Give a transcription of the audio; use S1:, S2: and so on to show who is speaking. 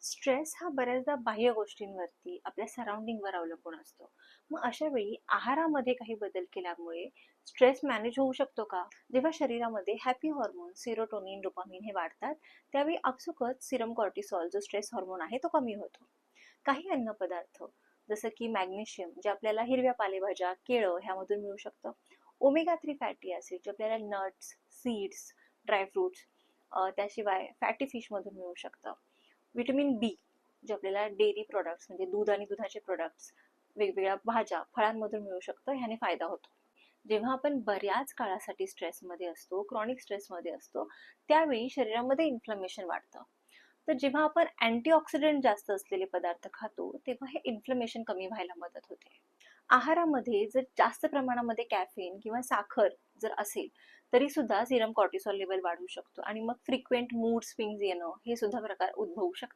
S1: Stress हा बऱ्याचदा बाह्य गोष्टींवरती, आपल्या सराउंडिंगवर अवलंबून असतो. मग अशा वेळी आहारामध्ये काही बदल केल्यामुळे स्ट्रेस मॅनेज होऊ शकतो का? जेव्हा शरीरामध्ये हॅपी हॉर्मोन सेरोटोनिन, डोपामिन हे वाढतात, त्यावेळी आपसुकच सिरम कॉर्टिसॉल जो स्ट्रेस हॉर्मोन आहे तो कमी होतो. काही अन्नपदार्थ जसं की मॅग्नेशियम जे आपल्याला हिरव्या पालेभाज्या, केळं ह्यामधून मिळू शकतं. ओमेगा 3 फॅटी ॲसिड जे आपल्याला नट्स, सीड्स, ड्रायफ्रुट्स, त्याशिवाय फॅटी फिशमधून मिळू शकतं. व्हिटॅमिन बी जे आपल्याला डेअरी प्रॉडक्ट्स म्हणजे दूध आणि दुधाचे प्रोडक्ट्स, वेगवेगळ्या भाज्या, फळांमधून मिळू शकतं. ह्याने फायदा होतो. जेव्हा आपण बऱ्याच काळासाठी स्ट्रेसमध्ये असतो, क्रॉनिक स्ट्रेसमध्ये असतो, त्यावेळी शरीरामध्ये इन्फ्लमेशन वाढतं. तर जेव्हा आपण अँटीऑक्सिडंट जास्त असलेले पदार्थ खातो, तेव्हा हे इन्फ्लमेशन कमी व्हायला मदत होते. आहारामध्ये जर जास्त प्रमाणामध्ये कॅफेन किंवा साखर जर असेल, तरी सुद्धा सीरम कॉर्टिसॉल लेवल वाढू शकतो आणि मग फ्रिक्वेंट मूड स्विंग्स येणं हे सुद्धा प्रकार उद्भवू शकतात.